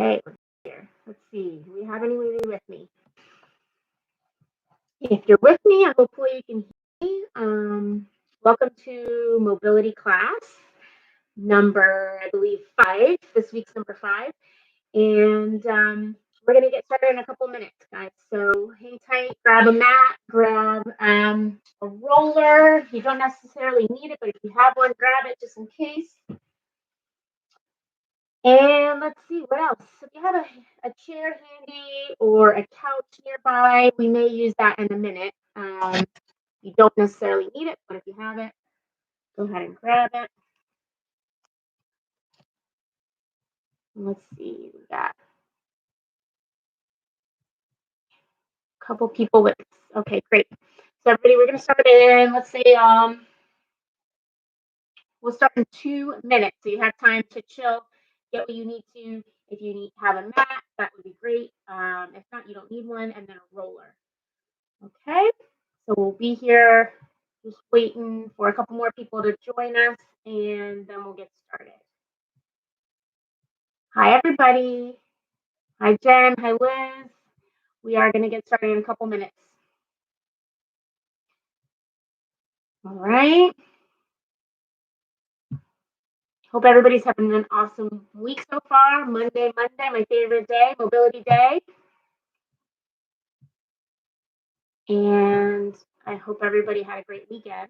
Okay, here. Let's see. Do we have anybody with me? If you're with me, hopefully you can hear me. Welcome to mobility class number, I believe, 5. This week's number 5. And we're going to get started in a couple minutes, guys. So hang tight, grab a mat, grab a roller. You don't necessarily need it, but if you have one, grab it just in case. And let's see, what else? If you have a chair handy or a couch nearby, we may use that in a minute. You don't necessarily need it, but if you have it, go ahead and grab it. Let's see, we got a couple people with, okay, great. So everybody, we're gonna start in, let's say, we'll start in 2 minutes. So you have time to chill, get what you need to. If you have a mat, that would be great. If not, you don't need one, and then a roller. Okay, so we'll be here just waiting for a couple more people to join us, and then we'll get started. Hi, everybody. Hi, Jen. Hi, Liz. We are going to get started in a couple minutes. All right. Hope everybody's having an awesome week so far. Monday, my favorite day, mobility day. And I hope everybody had a great weekend.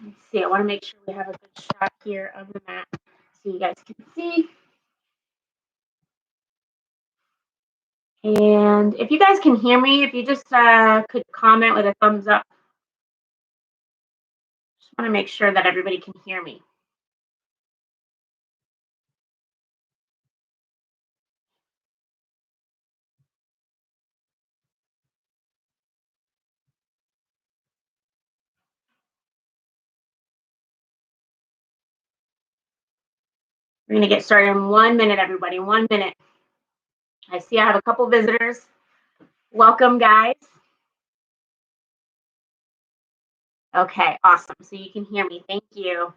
Let's see, I want to make sure we have a good shot here of the mat so you guys can see. And if you guys can hear me, if you just could comment with a thumbs up. Just want to make sure that everybody can hear me. We're going to get started in 1 minute, everybody. 1 minute. I see I have a couple visitors. Welcome, guys. Okay, awesome. So you can hear me. Thank you.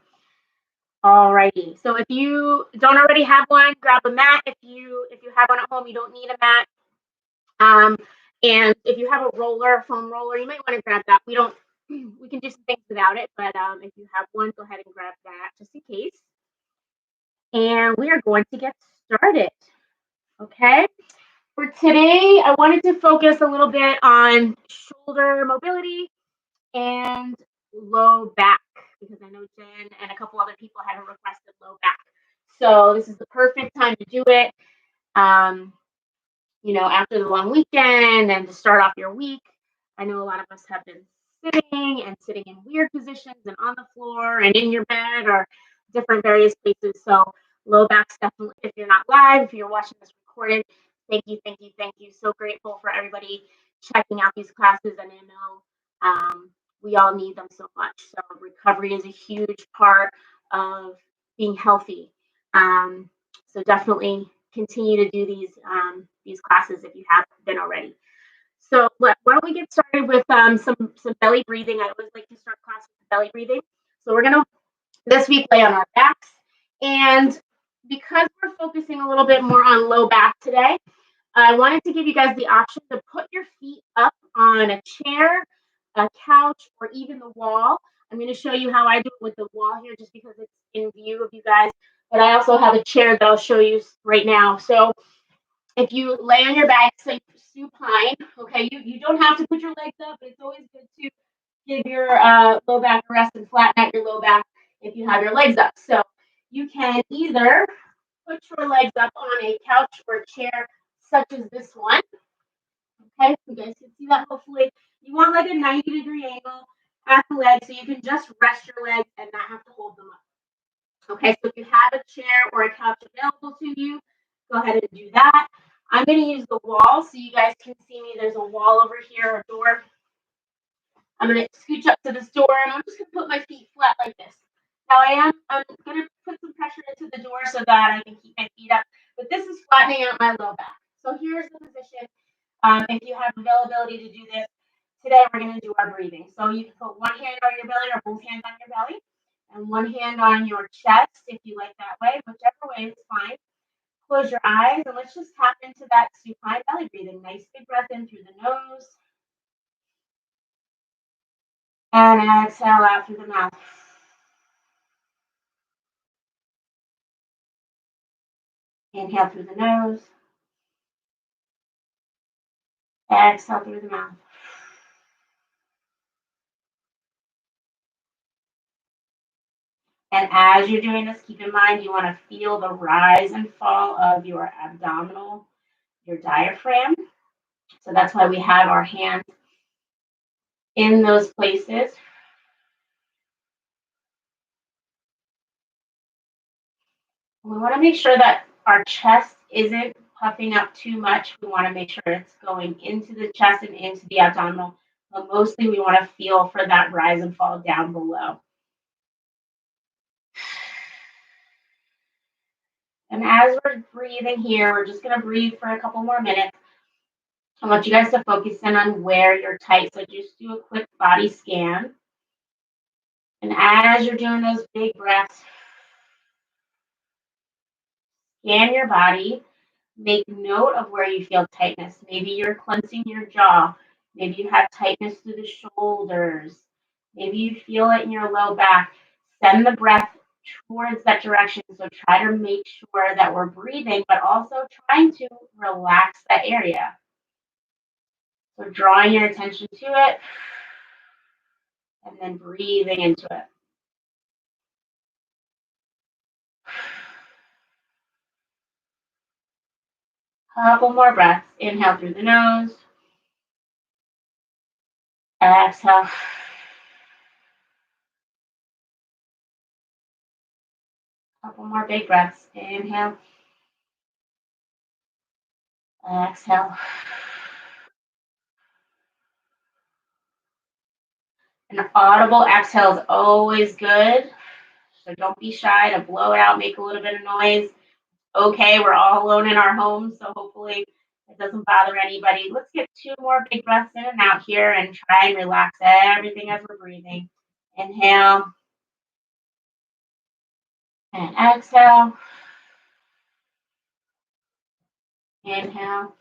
All righty. So if you don't already have one, grab a mat. If you have one at home, you don't need a mat. And if you have a roller, foam roller, you might want to grab that. We can do some things without it, but if you have one, go ahead and grab that just in case. And we are going to get started. Okay. For today, I wanted to focus a little bit on shoulder mobility and low back because I know Jen and a couple other people had requested low back. So this is the perfect time to do it. After the long weekend and to start off your week. I know a lot of us have been sitting in weird positions and on the floor and in your bed or different various places. So low back's definitely, if you're not live, if you're watching this recorded, thank you. So grateful for everybody checking out these classes, and I know we all need them so much. So recovery is a huge part of being healthy. So definitely continue to do these classes if you haven't been already. So why don't we get started with some belly breathing? I always like to start class with belly breathing. So we're gonna this week lay on our backs, and because we're focusing a little bit more on low back today, I wanted to give you guys the option to put your feet up on a chair, a couch, or even the wall. I'm going to show you how I do it with the wall here just because it's in view of you guys. But I also have a chair that I'll show you right now. So if you lay on your back, say supine, okay, you don't have to put your legs up, but it's always good to give your low back a rest and flatten out your low back if you have your legs up. So you can either put your legs up on a couch or chair such as this one. Okay, so you guys can see that hopefully. You want like a 90-degree angle at the leg so you can just rest your legs and not have to hold them up. Okay, so if you have a chair or a couch available to you, go ahead and do that. I'm going to use the wall so you guys can see me. There's a wall over here, a door. I'm going to scooch up to this door and I'm just going to put my feet flat like this. Now I'm going to put some pressure into the door so that I can keep my feet up, but this is flattening out my low back. So here's the position. If you have availability to do this, today we're going to do our breathing. So you can put one hand on your belly or both hands on your belly, And one hand on your chest if you like that way. Whichever way is fine. Close your eyes and let's just tap into that supine belly breathing. Nice big breath in through the nose. And exhale out through the mouth. Inhale through the nose. Exhale through the mouth. And as you're doing this, keep in mind you want to feel the rise and fall of your abdominal, your diaphragm. So that's why we have our hands in those places. We want to make sure that our chest isn't puffing up too much. We want to make sure it's going into the chest and into the abdominal. But mostly we want to feel for that rise and fall down below. And as we're breathing here, we're just going to breathe for a couple more minutes. I want you guys to focus in on where you're tight. So just do a quick body scan. And as you're doing those big breaths, scan your body. Make note of where you feel tightness. Maybe you're clenching your jaw. Maybe you have tightness through the shoulders. Maybe you feel it in your low back. Send the breath towards that direction. So try to make sure that we're breathing, but also trying to relax that area. So drawing your attention to it and then breathing into it. Couple more breaths. Inhale through the nose. Exhale. Couple more big breaths. Inhale. Exhale. An audible exhale is always good. So don't be shy to blow it out, make a little bit of noise. Okay, we're all alone in our homes, so hopefully it doesn't bother anybody. Let's get 2 more big breaths in and out here and try and relax everything as we're breathing. Inhale. And exhale. Inhale.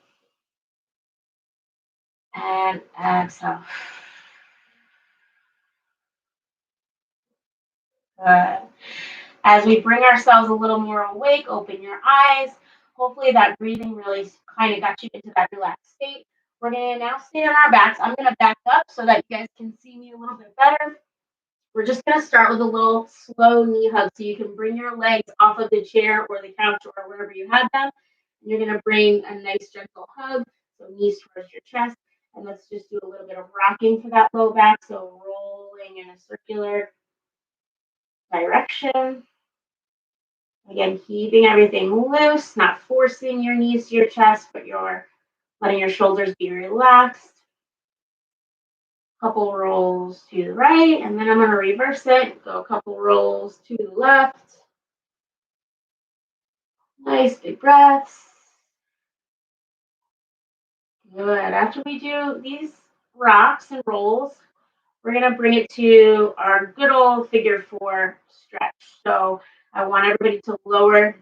And exhale. Good. As we bring ourselves a little more awake, open your eyes. Hopefully that breathing really kind of got you into that relaxed state. We're going to now stay on our backs. I'm going to back up so that you guys can see me a little bit better. We're just going to start with a little slow knee hug. So you can bring your legs off of the chair or the couch or wherever you have them. And you're going to bring a nice gentle hug. So knees towards your chest. And let's just do a little bit of rocking for that low back. So rolling in a circular direction. Again, keeping everything loose, not forcing your knees to your chest, but you're letting your shoulders be relaxed. Couple rolls to the right, and then I'm going to reverse it. Go a couple rolls to the left. Nice big breaths. Good. After we do these rocks and rolls, we're going to bring it to our good old figure 4 stretch. So I want everybody to lower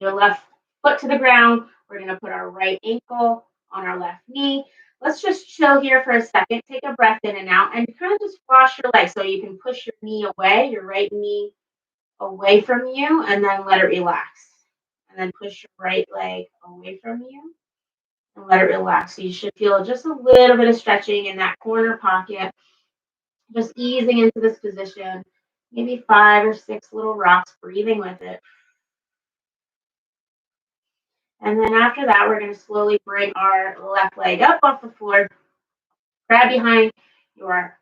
your left foot to the ground. We're going to put our right ankle on our left knee. Let's just chill here for a second. Take a breath in and out and kind of just wash your legs so you can push your knee away, your right knee away from you, and then let it relax. And then push your right leg away from you and let it relax. So you should feel just a little bit of stretching in that corner pocket, just easing into this position. Maybe 5 or 6 little rocks, breathing with it. And then after that, we're going to slowly bring our left leg up off the floor. Grab behind your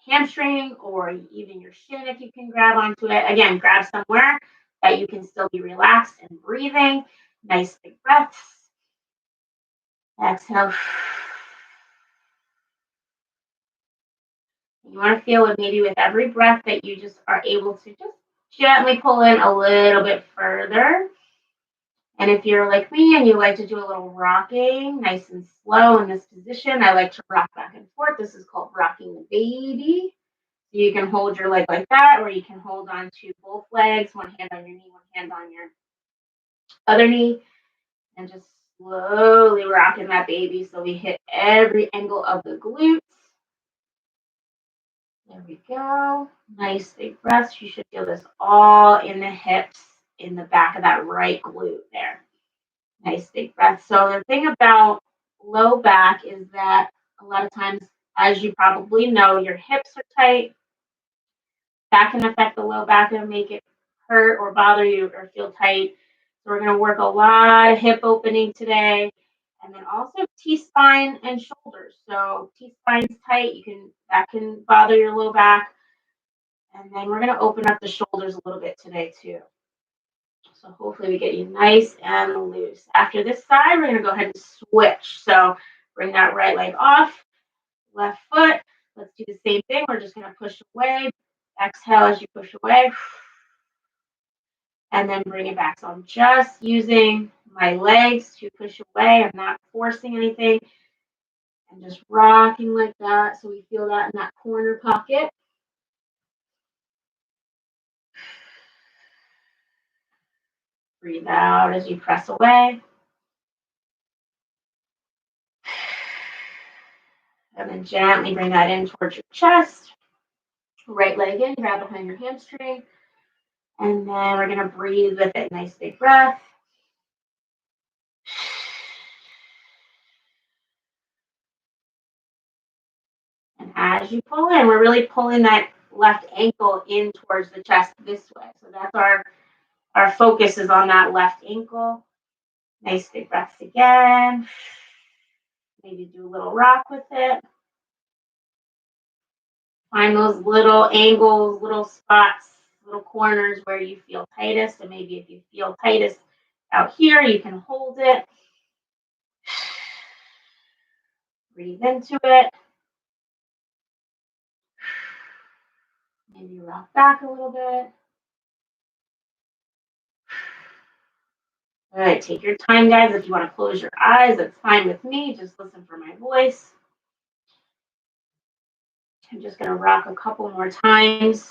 hamstring or even your shin if you can grab onto it. Again, grab somewhere that you can still be relaxed and breathing. Nice big breaths. Exhale. You want to feel it maybe with every breath that you just are able to just gently pull in a little bit further. And if you're like me and you like to do a little rocking, nice and slow in this position, I like to rock back and forth. This is called rocking the baby. So you can hold your leg like that, or you can hold on to both legs, one hand on your knee, one hand on your other knee, and just slowly rocking that baby so we hit every angle of the glutes. There we go. Nice big breaths. You should feel this all in the hips, in the back of that right glute there. Nice big breath. So the thing about low back is that a lot of times, as you probably know, your hips are tight. That can affect the low back and make it hurt or bother you or feel tight. So we're going to work a lot of hip opening today. And then also T-spine and shoulders. So T-spine's tight. That can bother your low back. And then we're going to open up the shoulders a little bit today too. So hopefully we get you nice and loose. After this side, we're going to go ahead and switch. So bring that right leg off, left foot. Let's do the same thing. We're just going to push away. Exhale as you push away. And then bring it back. So I'm just using my legs to push away. I'm not forcing anything. I'm just rocking like that. So we feel that in that corner pocket. Breathe out as you press away. And then gently bring that in towards your chest. Right leg in, grab behind your hamstring. And then we're going to breathe with it. Nice big breath. And as you pull in, we're really pulling that left ankle in towards the chest this way. So that's our focus is on that left ankle. Nice big breaths again. Maybe do a little rock with it. Find those little angles, little spots, little corners where you feel tightest. And maybe if you feel tightest out here, you can hold it. Breathe into it. Maybe rock back a little bit. All right, take your time, guys. If you want to close your eyes, that's fine with me. Just listen for my voice. I'm just going to rock a couple more times.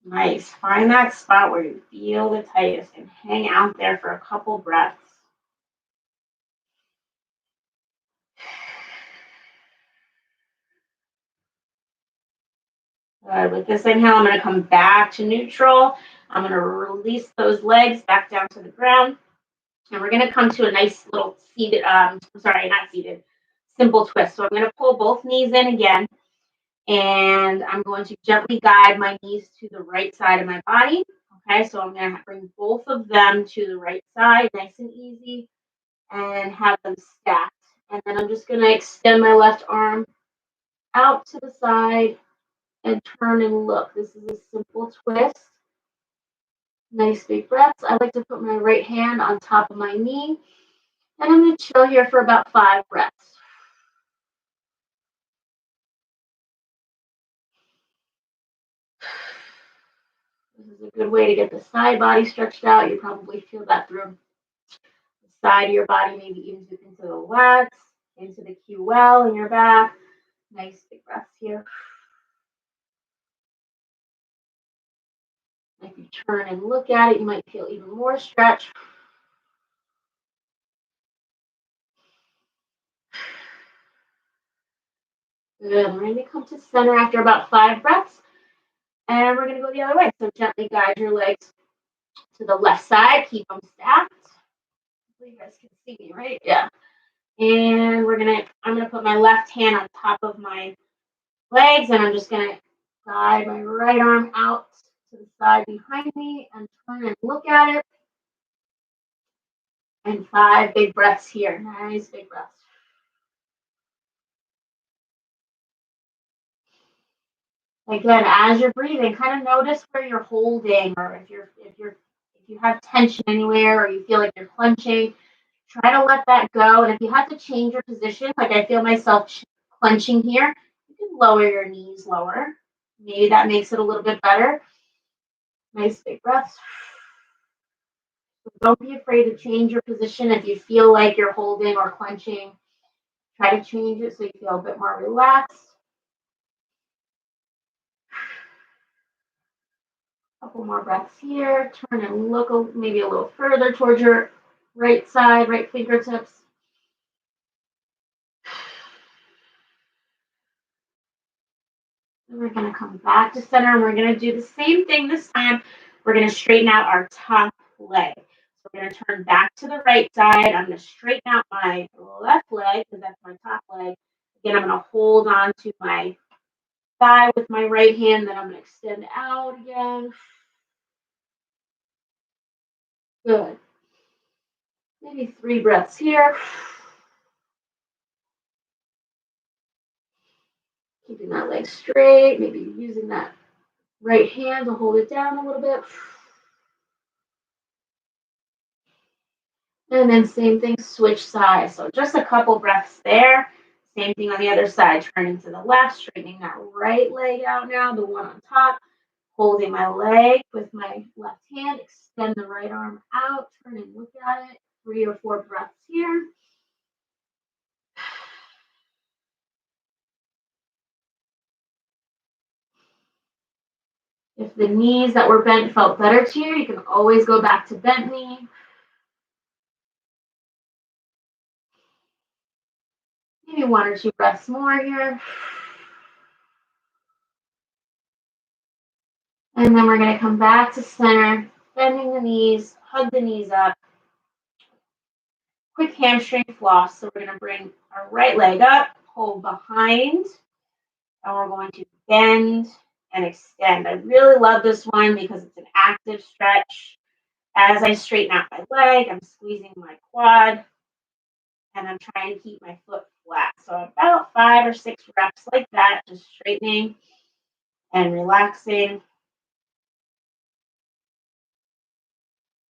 Nice. Find that spot where you feel the tightest and hang out there for a couple breaths. Good. With this inhale, I'm going to come back to neutral. I'm going to release those legs back down to the ground. And we're going to come to a nice little seated, not seated, simple twist. So I'm going to pull both knees in again. And I'm going to gently guide my knees to the right side of my body. Okay, so I'm going to bring both of them to the right side, nice and easy, and have them stacked. And then I'm just going to extend my left arm out to the side and turn and look. This is a simple twist. Nice big breaths. I like to put my right hand on top of my knee. And I'm going to chill here for about 5 breaths. This is a good way to get the side body stretched out. You probably feel that through the side of your body, maybe into the lats, into the QL in your back. Nice big breaths here. If you turn and look at it, you might feel even more stretch. Good. We're going to come to center after about 5 breaths. And we're going to go the other way. So gently guide your legs to the left side. Keep them stacked. Hopefully you guys can see me, right? Yeah. And I'm going to put my left hand on top of my legs. And I'm just going to guide my right arm out to the side behind me and turn and look at it. And 5 big breaths here. Nice big breaths. Again, as you're breathing, kind of notice where you're holding, or if you have tension anywhere, or you feel like you're clenching. Try to let that go. And if you have to change your position, like I feel myself clenching here, you can lower your knees lower. Maybe that makes it a little bit better. Nice big breaths. Don't be afraid to change your position if you feel like you're holding or clenching. Try to change it so you feel a bit more relaxed. Couple more breaths here. Turn and look maybe a little further towards your right side, right fingertips. And we're going to come back to center, and we're going to do the same thing this time. We're going to straighten out our top leg. So we're going to turn back to the right side. I'm going to straighten out my left leg because that's my top leg. Again, I'm going to hold on to my thigh with my right hand. Then I'm going to extend out again. Good. Maybe 3 breaths here. Keeping that leg straight, maybe using that right hand to hold it down a little bit. And then same thing, switch sides. So just a couple breaths there. Same thing on the other side, turning to the left, straightening that right leg out now, the one on top, holding my leg with my left hand, extend the right arm out, turn and look at it. 3 or 4 breaths here. If the knees that were bent felt better to you, you can always go back to bent knee. Maybe 1 or 2 breaths more here. And then we're going to come back to center, bending the knees, hug the knees up. Quick hamstring floss. So we're going to bring our right leg up, hold behind, and we're going to bend and extend. I really love this one because it's an active stretch. As I straighten out my leg, I'm squeezing my quad, and I'm trying to keep my foot flat. So about 5 or 6 reps like that, just straightening and relaxing.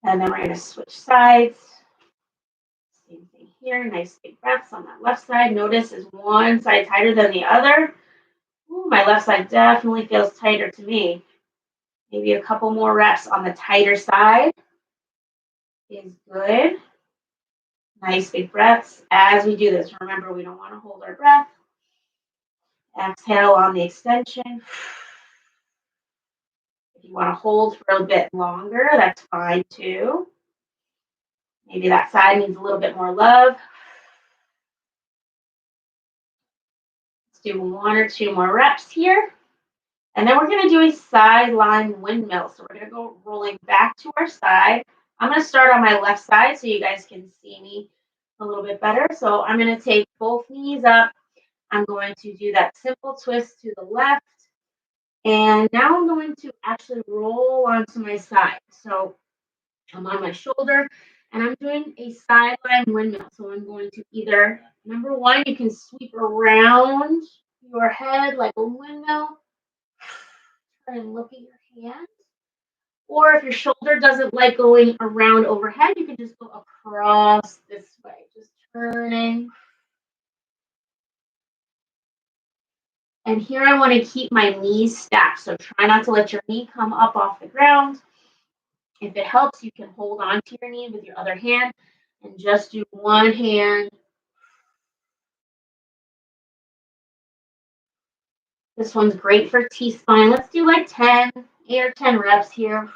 And then we're going to switch sides. Same thing here. Nice big breaths on that left side. Notice is one side tighter than the other. Ooh, my left side definitely feels tighter to me. Maybe a couple more reps on the tighter side is good. Nice big breaths as we do this. Remember, we don't want to hold our breath. Exhale on the extension. If you want to hold for a bit longer, that's fine too. Maybe that side needs a little bit more love. Let's do 1 or 2 more reps here. And then we're going to do a sideline windmill. So we're going to go rolling back to our side. I'm going to start on my left side so you guys can see me a little bit better. So I'm going to take both knees up. I'm going to do that simple twist to the left. And now I'm going to actually roll onto my side. So I'm on my shoulder and I'm doing a sideline windmill. So I'm going to either, number 1, you can sweep around your head like a windmill. And look at your hand. Or if your shoulder doesn't like going around overhead, you can just go across this way, just turning. And here I want to keep my knees stacked. So try not to let your knee come up off the ground. If it helps, you can hold on to your knee with your other hand and just do one hand. This one's great for T-spine. Let's do like 8 or 10 reps here.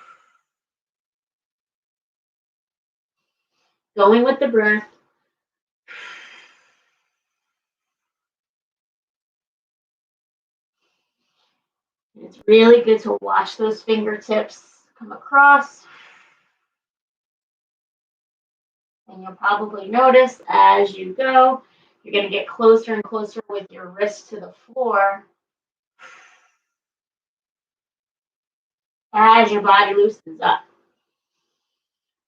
Going with the breath. And it's really good to watch those fingertips come across. And you'll probably notice as you go, you're going to get closer and closer with your wrist to the floor as your body loosens up.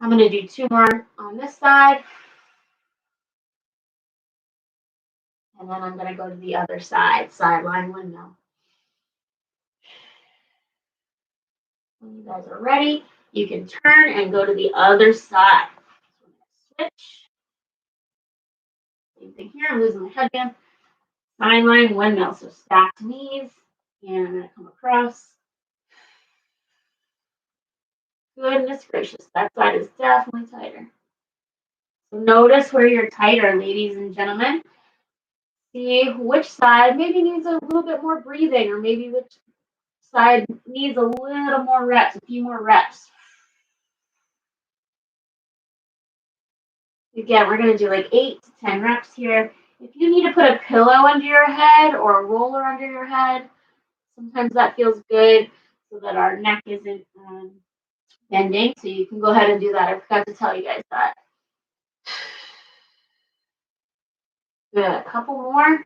I'm going to do 2 more on this side. And then I'm going to go to the other side, sideline windmill. When you guys are ready, you can turn and go to the other side. So I'm going to switch. Same thing here. I'm losing my headband. Sideline windmill. So stacked knees. And I'm going to come across. Goodness gracious, that side is definitely tighter. So notice where you're tighter, ladies and gentlemen. See which side maybe needs a little bit more breathing, or maybe which side needs a little more reps, a few more reps. Again, we're going to do like 8 to 10 reps here. If you need to put a pillow under your head or a roller under your head, sometimes that feels good so that our neck isn't bending. So you can go ahead and do that. I forgot to tell you guys that. Good. A couple more.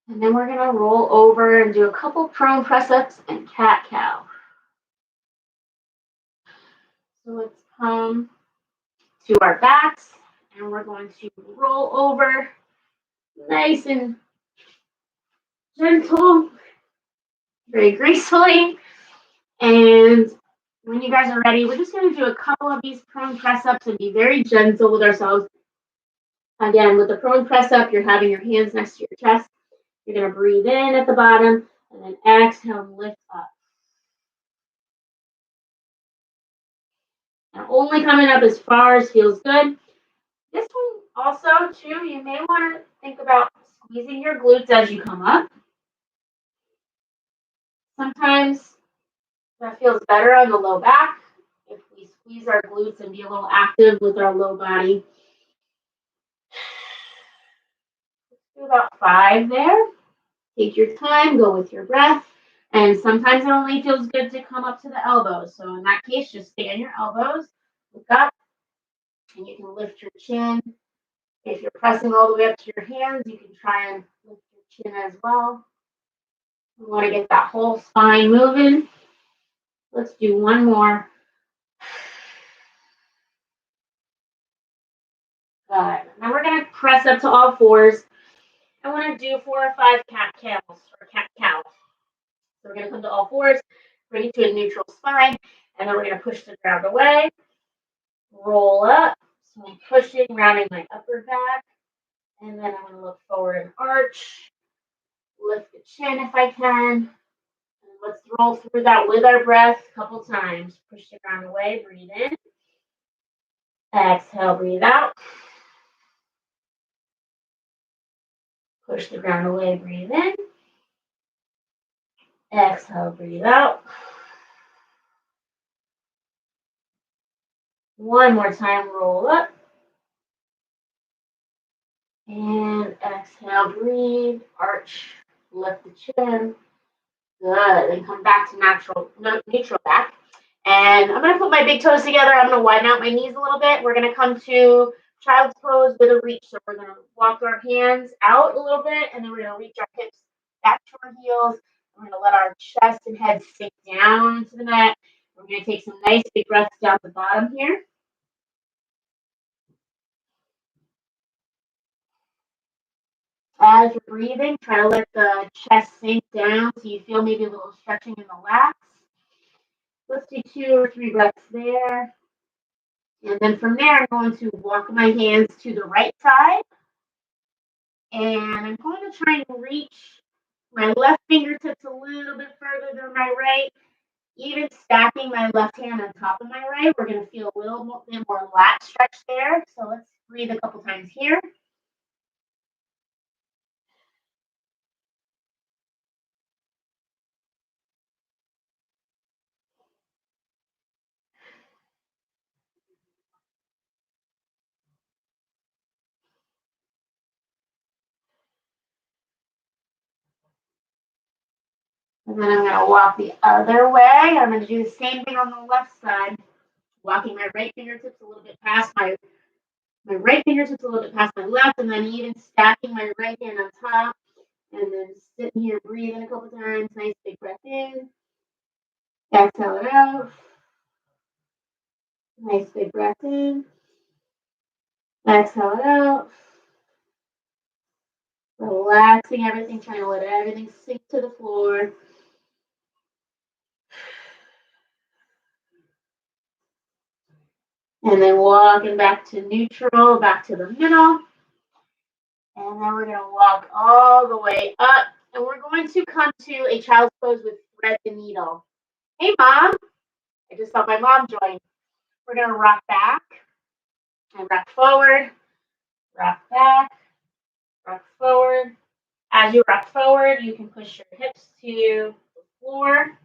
And then we're going to roll over and do a couple prone press-ups and cat-cow. So let's come to our backs, and we're going to roll over nice and gentle, very gracefully. And when you guys are ready, we're just going to do a couple of these prone press-ups and be very gentle with ourselves. Again, with the prone press-up, you're having your hands next to your chest. You're going to breathe in at the bottom, and then exhale and lift up. And only coming up as far as feels good. This one also, too, you may want to think about squeezing your glutes as you come up. Sometimes that feels better on the low back if we squeeze our glutes and be a little active with our low body. Let's do about 5 there. Take your time, go with your breath. And sometimes it only feels good to come up to the elbows. So in that case, just stay on your elbows, look up, and you can lift your chin. If you're pressing all the way up to your hands, you can try and lift your chin as well. We want to get that whole spine moving. Let's do one more. Good. Now we're going to press up to all fours. I want to do 4 or 5 cat cows or cat cow. So we're going to come to all fours, bring it to a neutral spine, and then we're going to push the ground away, roll up. So I'm pushing, rounding my upper back, and then I'm going to look forward and arch, lift the chin if I can. And let's roll through that with our breath a couple times. Push the ground away, breathe in. Exhale, breathe out. Push the ground away, breathe in. Exhale, breathe out. One more time, roll up. And exhale, breathe, arch, lift the chin. Good. And come back to neutral back. And I'm going to put my big toes together. I'm going to widen out my knees a little bit. We're going to come to child's pose with a reach. So we're going to walk our hands out a little bit, and then we're going to reach our hips back to our heels. We're going to let our chest and head sink down into the mat. We're going to take some nice big breaths down the bottom here. As you're breathing, try to let the chest sink down so you feel maybe a little stretching in the lats. Let's do 2 or 3 breaths there. And then from there, I'm going to walk my hands to the right side. And I'm going to try and reach my left fingertips a little bit further than my right. Even stacking my left hand on top of my right, we're going to feel a little bit more lat stretch there. So let's breathe a couple times here. And then I'm going to walk the other way. I'm going to do the same thing on the left side. Walking my right fingertips a little bit past my right fingertips a little bit past my left, and then even stacking my right hand on top. And then sitting here, breathing a couple times. Nice big breath in. Exhale it out. Nice big breath in. Exhale it out. Relaxing everything, trying to let everything sink to the floor. And then walking back to neutral, back to the middle. And then we're going to walk all the way up. And we're going to come to a child's pose with thread the needle. Hey, Mom. I just thought my mom joined. We're going to rock back. And rock forward, rock back, rock forward. As you rock forward, you can push your hips to the floor.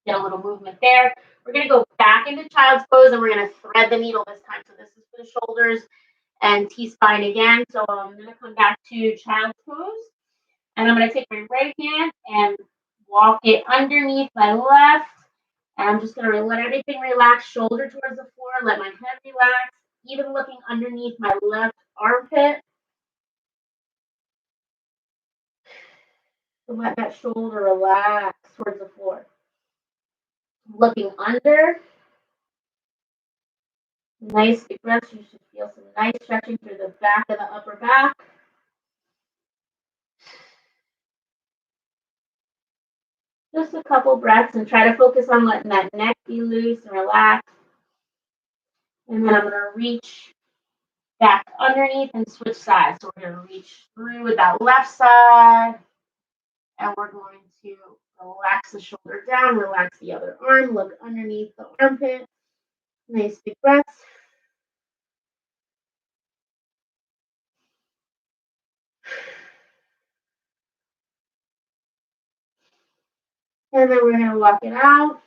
Get a little movement there. We're going to go back into child's pose and we're going to thread the needle this time. So this is for the shoulders and T-spine again. So I'm going to come back to child's pose and I'm going to take my right hand and walk it underneath my left. And I'm just going to let everything relax, shoulder towards the floor, let my head relax, even looking underneath my left armpit. So let that shoulder relax towards the floor. Looking under. Nice big breaths. You should feel some nice stretching through the back of the upper back. Just a couple breaths and try to focus on letting that neck be loose and relaxed. And then I'm going to reach back underneath and switch sides. So we're going to reach through with that left side. And we're going to relax the shoulder down, relax the other arm, look underneath the armpit. Nice big breaths. And then we're going to walk it out.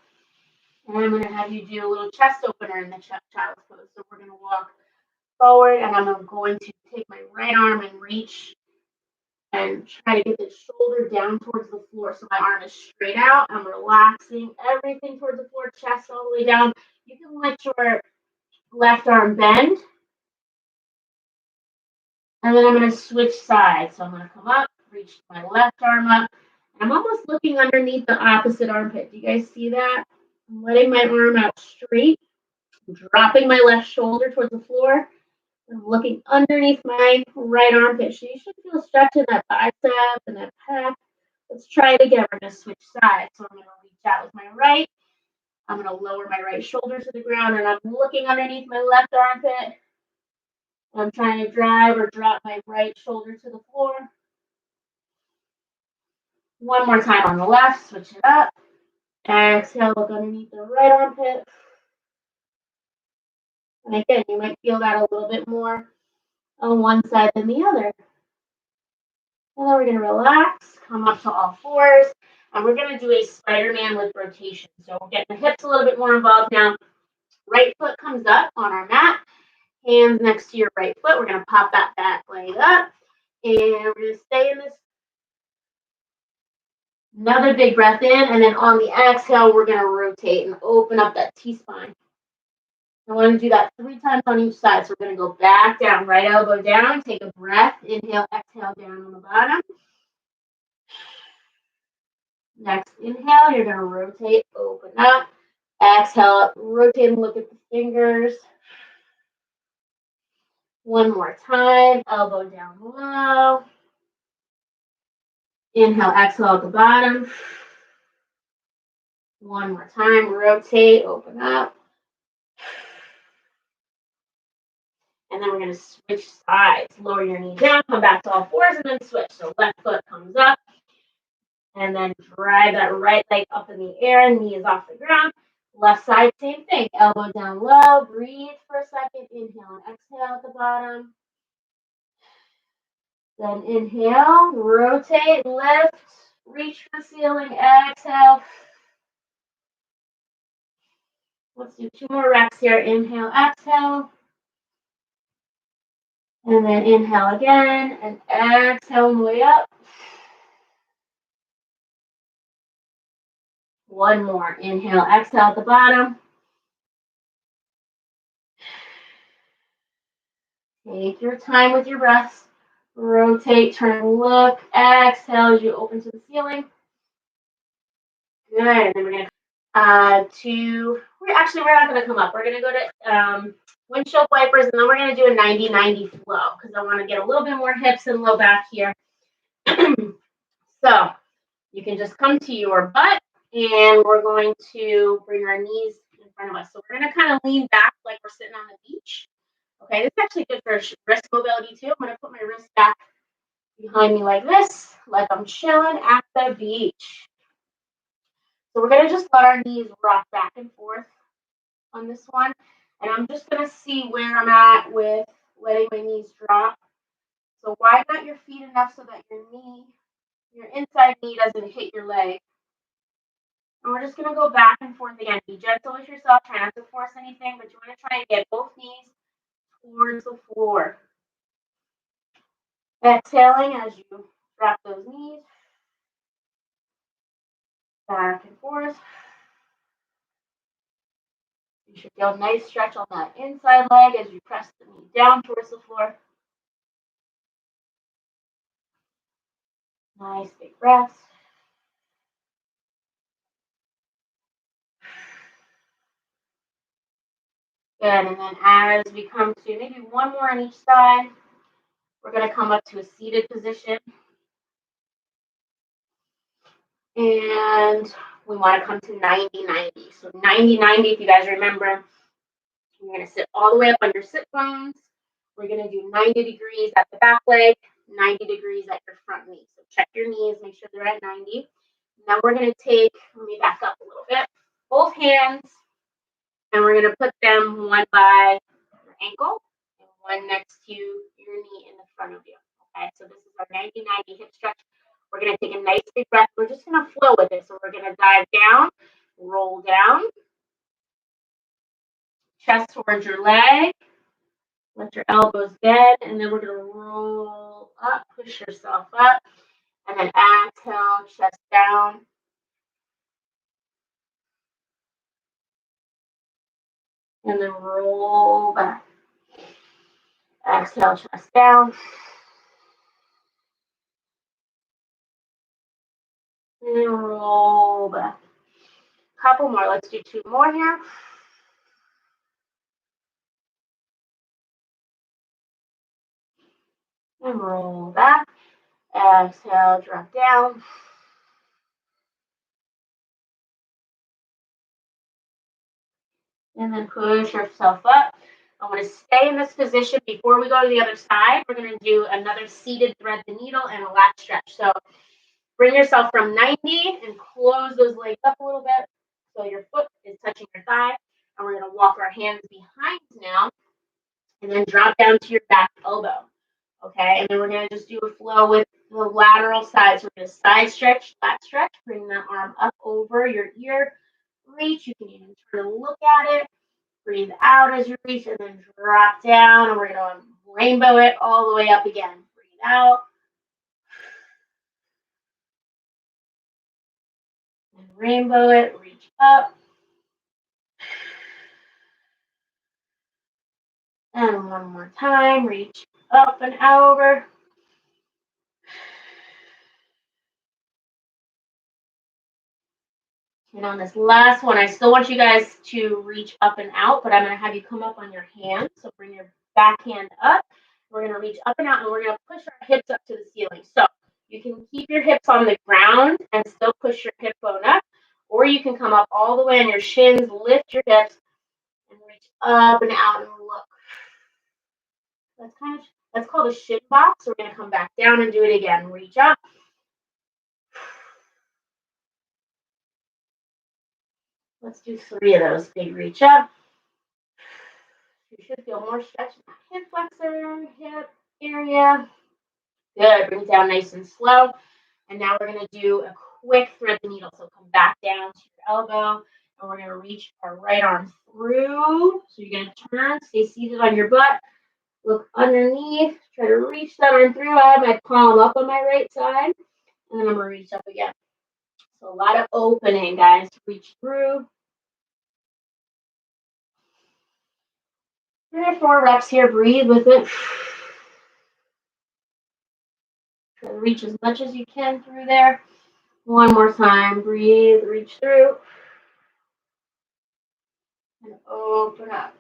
And I'm going to have you do a little chest opener in the child's pose. So we're going to walk forward and I'm going to take my right arm and reach and try to get the shoulder down towards the floor so my arm is straight out. I'm relaxing everything towards the floor, chest all the way down. You can let your left arm bend. And then I'm going to switch sides. So I'm going to come up, reach my left arm up. I'm almost looking underneath the opposite armpit. Do you guys see that? I'm letting my arm out straight, dropping my left shoulder towards the floor. I'm looking underneath my right armpit. So you should feel stretch in that bicep and that pec. Let's try it again. We're going to switch sides. So I'm going to reach out with my right. I'm going to lower my right shoulder to the ground, and I'm looking underneath my left armpit. I'm trying to drive or drop my right shoulder to the floor. One more time on the left. Switch it up. Exhale, look underneath the right armpit. And again, you might feel that a little bit more on one side than the other. And then we're going to relax, come up to all fours, and we're going to do a Spider-Man with rotation. So we're getting the hips a little bit more involved now. Right foot comes up on our mat, hands next to your right foot. We're going to pop that back leg up, and we're going to stay in this. Another big breath in, and then on the exhale, we're going to rotate and open up that T-spine. I want to do that 3 times on each side. So we're going to go back down, right elbow down, take a breath, inhale, exhale down on the bottom. Next inhale, you're going to rotate, open up. Exhale up, rotate and look at the fingers. One more time, elbow down low. Inhale, exhale at the bottom. One more time, rotate, open up. And then we're going to switch sides. Lower your knee down, come back to all fours, and then switch. So left foot comes up. And then drive that right leg up in the air, knee is off the ground. Left side, same thing. Elbow down low, breathe for a second. Inhale and exhale at the bottom. Then inhale, rotate, lift, reach for the ceiling, exhale. Let's do 2 more reps here. Inhale, exhale. And then inhale again, and exhale on the way up. One more. Inhale, exhale at the bottom. Take your time with your breaths. Rotate, turn, look, exhale as you open to the ceiling. Good. And then we're going we're not going to come up. We're going to go to windshield wipers, and then we're going to do a 90-90 flow because I want to get a little bit more hips and low back here. So you can just come to your butt, and we're going to bring our knees in front of us. So we're going to kind of lean back like we're sitting on the beach. Okay, this is actually good for wrist mobility too. I'm going to put my wrist back behind me like this, like I'm chilling at the beach. So we're going to just let our knees rock back and forth on this one. And I'm just going to see where I'm at with letting my knees drop. So widen out your feet enough so that your inside knee doesn't hit your leg. And we're just going to go back and forth again. Be gentle with yourself. Try not to force anything, but you want to try and get both knees towards the floor. Exhaling as you drop those knees. Back and forth. You should feel a nice stretch on that inside leg as you press the knee down towards the floor. Nice big breaths. Good, and then as we come to maybe one more on each side, we're going to come up to a seated position. And we want to come to 90-90. So 90-90, if you guys remember, you're going to sit all the way up on your sit bones. We're going to do 90 degrees at the back leg, 90 degrees at your front knee. So check your knees, make sure they're at 90. Now we're going to take, let me back up a little bit, both hands, and we're going to put them one by your ankle and one next to your knee in the front of you. Okay, so this is our 90-90 hip stretch. We're going to take a nice big breath. We're just going to flow with it. So we're going to dive down, roll down, chest towards your leg, let your elbows bend, and then we're going to roll up, push yourself up, and then exhale, chest down. And then roll back. Exhale, chest down. And roll back. Couple more. Let's do two more here. And roll back. Exhale, drop down. And then push yourself up. I want to stay in this position before we go to the other side. We're going to do another seated thread the needle and a lat stretch. So bring yourself from 90 and close those legs up a little bit so your foot is touching your thigh. And we're going to walk our hands behind now and then drop down to your back elbow. Okay, and then we're going to just do a flow with the lateral side. So we're going to side stretch, lat stretch, bring that arm up over your ear, reach. You can even try to look at it. Breathe out as you reach and then drop down. And we're going to rainbow it all the way up again. Breathe out. And rainbow it, reach up. And one more time, reach up and over. And on this last one, I still want you guys to reach up and out, but I'm going to have you come up on your hands. So bring your back hand up. We're going to reach up and out, and we're going to push our hips up to the ceiling. So you can keep your hips on the ground and still push your hip bone up, or you can come up all the way on your shins, lift your hips, and reach up and out and look. That's called a shin box. We're going to come back down and do it again. Reach up. Let's do 3 of those. Big reach up. You should feel more stretch in that hip flexor, hip area. Good. Bring it down nice and slow. And now we're going to do a quick thread the needle. So come back down to your elbow. And we're going to reach our right arm through. So you're going to turn, stay seated on your butt. Look underneath. Try to reach that arm through. I have my palm up on my right side. And then I'm going to reach up again. So a lot of opening, guys. Reach through. 3 or 4 reps here. Breathe with it. Try to reach as much as you can through there. One more time. Breathe. Reach through. And open up.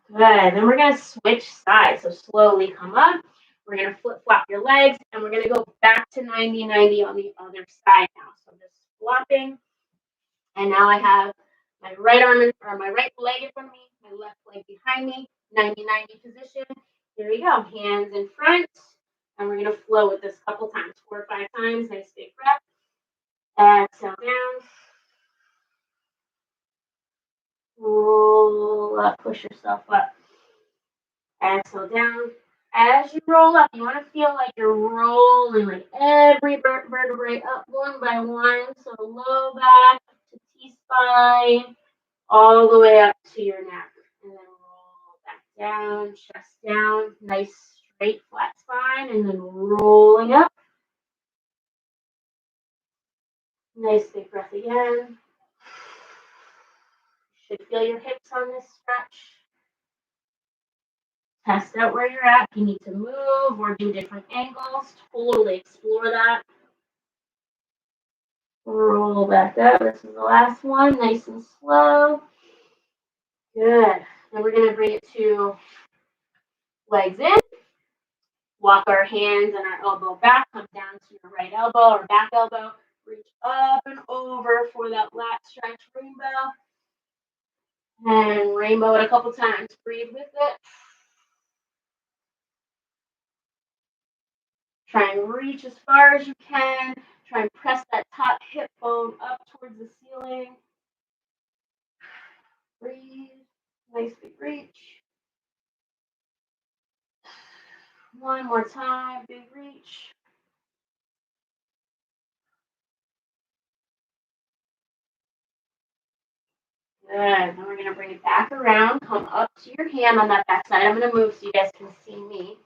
Good. Then we're going to switch sides. So slowly come up. We're going to flip-flop your legs. And we're going to go back to 90-90 on the other side now. So just flopping. And now I have my right arm or my right leg in front of me, my left leg behind me, 90-90 position. Here we go. Hands in front. And we're going to flow with this a couple times, 4 or 5 times. Nice big breath. Exhale down. Roll up, push yourself up. Exhale down. As you roll up, you want to feel like you're rolling like every vertebrae up one by one. So low back to T-spine, all the way up to your neck. And then roll back down, chest down, nice straight flat spine, and then rolling up. Nice big breath again. You should feel your hips on this stretch. Test out where you're at. If you need to move or do different angles, totally explore that. Roll back up. This is the last one. Nice and slow. Good. Then we're going to bring it to legs in. Walk our hands and our elbow back. Come down to your right elbow or back elbow. Reach up and over for that lat stretch rainbow. And rainbow it a couple times. Breathe with it. Try and reach as far as you can. Try and press that top hip bone up towards the ceiling. Breathe. Nice big reach. One more time. Big reach. Good. Then we're going to bring it back around. Come up to your hand on that back side. I'm going to move so you guys can see me.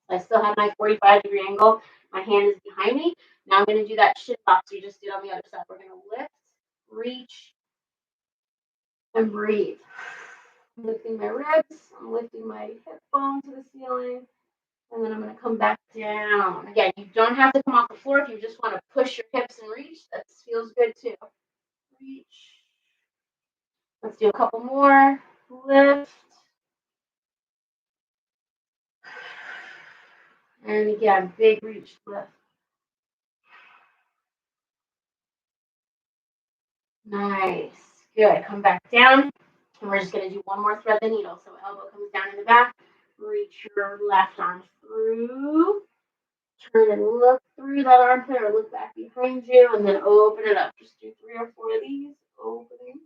I still have my 45-degree angle. My hand is behind me. Now I'm going to do that shin box we just did on the other side. We're going to lift, reach, and breathe. I'm lifting my ribs. I'm lifting my hip bone to the ceiling. And then I'm going to come back down. Again, you don't have to come off the floor if you just want to push your hips and reach. That feels good too. Reach. Let's do a couple more. Lift. And again, big reach, lift. Nice. Good. Come back down. And we're just going to do one more thread the needle. So elbow comes down in the back. Reach your left arm through. Turn and look through that armpit or look back behind you. And then open it up. Just do 3 or 4 of these. Opening.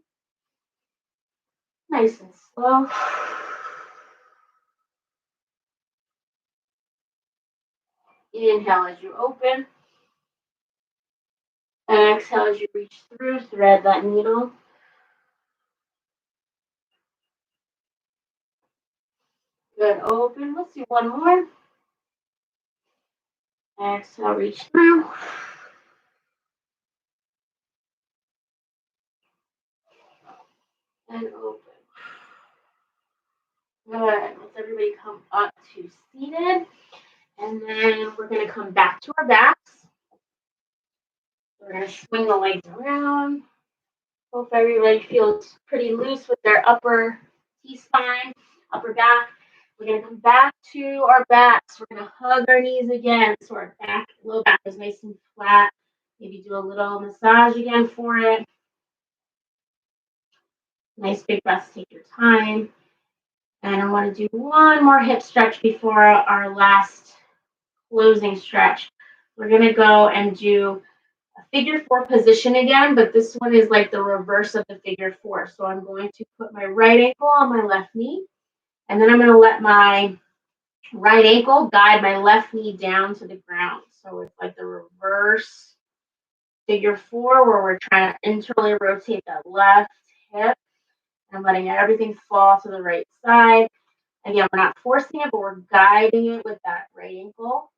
Nice and slow. Inhale as you open. And exhale as you reach through. Thread that needle. Good. Open. Let's do one more. Exhale, reach through. And open. Good. Let's everybody come up to seated. And then we're going to come back to our backs. We're going to swing the legs around. Hope everybody feels pretty loose with their upper T-spine, upper back. We're going to come back to our backs. We're going to hug our knees again. So our back, low back is nice and flat. Maybe do a little massage again for it. Nice big breaths. Take your time. And I want to do one more hip stretch before our last closing stretch. We're going to go and do a figure 4 position again, but this one is like the reverse of the figure 4. So I'm going to put my right ankle on my left knee, and then I'm going to let my right ankle guide my left knee down to the ground. So it's like the reverse figure 4 where we're trying to internally rotate that left hip and letting everything fall to the right side. Again, we're not forcing it, but we're guiding it with that right ankle,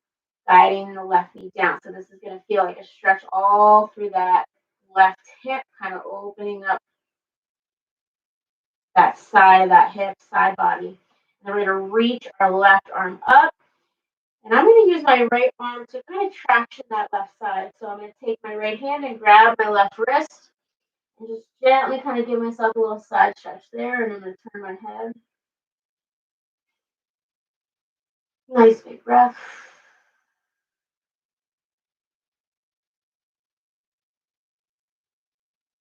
guiding the left knee down. So this is going to feel like a stretch all through that left hip, kind of opening up that side of that hip, side body. And then we're going to reach our left arm up. And I'm going to use my right arm to kind of traction that left side. So I'm going to take my right hand and grab my left wrist and just gently kind of give myself a little side stretch there. And I'm going to turn my head. Nice big breath.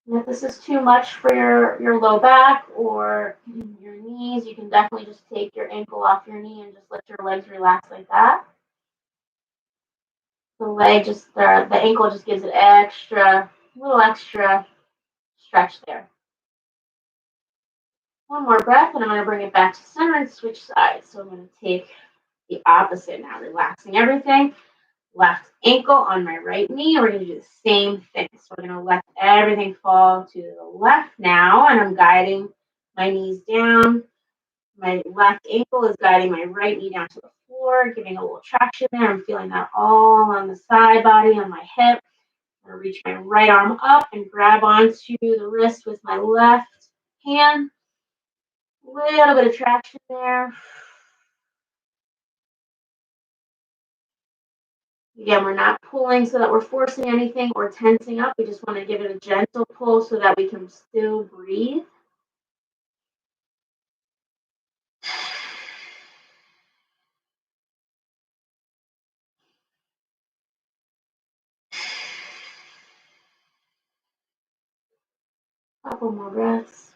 And if this is too much for your low back or your knees, you can definitely just take your ankle off your knee and just let your legs relax like that. The ankle just gives it a little extra stretch there. One more breath, and I'm going to bring it back to center and switch sides. So I'm going to take the opposite now, relaxing everything. Left ankle on my right knee. We're going to do the same thing. So we're going to let everything fall to the left now, and I'm guiding my knees down. My left ankle is guiding my right knee down to the floor, giving a little traction there. I'm feeling that all on the side body, on my hip. I'm going to reach my right arm up and grab onto the wrist with my left hand. A little bit of traction there. Again, we're not pulling so that we're forcing anything or tensing up. We just want to give it a gentle pull so that we can still breathe. Couple more breaths.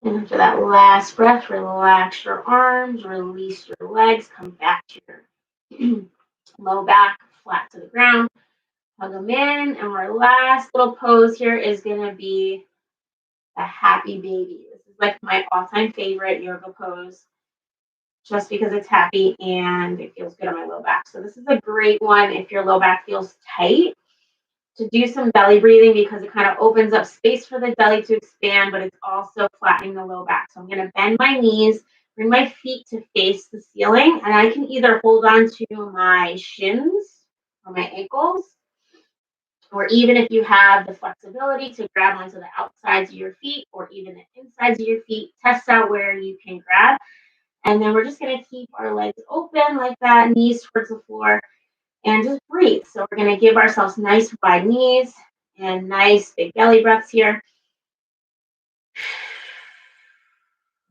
And after that last breath, relax your arms, release your legs, come back to your low back, flat to the ground. Hug them in, and our last little pose here is going to be a happy baby. This is like my all-time favorite yoga pose, just because it's happy and it feels good on my low back. So this is a great one if your low back feels tight, to do some belly breathing, because it kind of opens up space for the belly to expand, but it's also flattening the low back. So I'm going to bend my knees, bring my feet to face the ceiling, and I can either hold on to my shins or my ankles, or even if you have the flexibility to grab onto the outsides of your feet or even the insides of your feet, test out where you can grab. And then we're just going to keep our legs open like that, knees towards the floor, and just breathe. So we're going to give ourselves nice wide knees and nice big belly breaths here.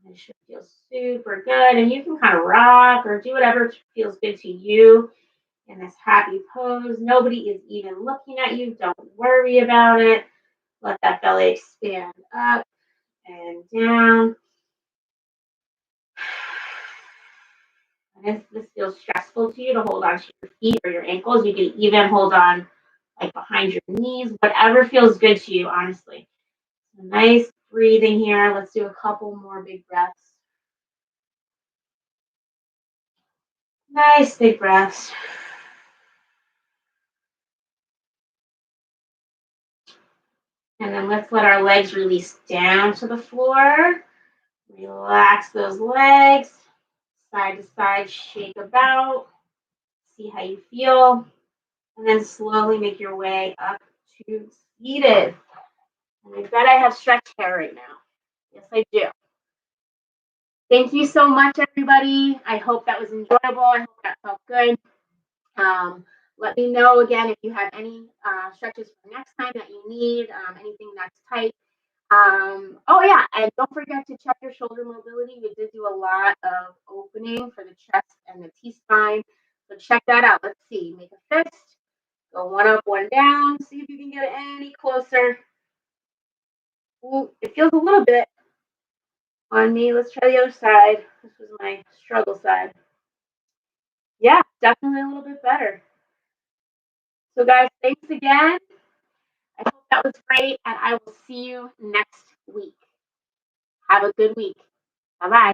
It should feel super good. And you can kind of rock or do whatever feels good to you in this happy pose. Nobody is even looking at you. Don't worry about it. Let that belly expand up and down. And if this feels stressful to you to hold on to your feet or your ankles, you can even hold on like behind your knees, whatever feels good to you, honestly. So nice breathing here. Let's do a couple more big breaths. Nice big breaths. And then let's let our legs release down to the floor. Relax those legs. Side to side, shake about. See how you feel. And then slowly make your way up to seated. And I bet I have stretch hair right now. Yes, I do. Thank you so much, everybody. I hope that was enjoyable. I hope that felt good. Let me know again if you have any stretches for next time that you need, anything that's tight. Oh yeah, and don't forget to check your shoulder mobility. We did do a lot of opening for the chest and the T-spine. So check that out. Let's see. Make a fist. Go one up, one down. See if you can get any closer. Ooh, it feels a little bit on me. Let's try the other side. This was my struggle side. Yeah, definitely a little bit better. So guys, thanks again. I hope that was great, and I will see you next week. Have a good week. Bye-bye.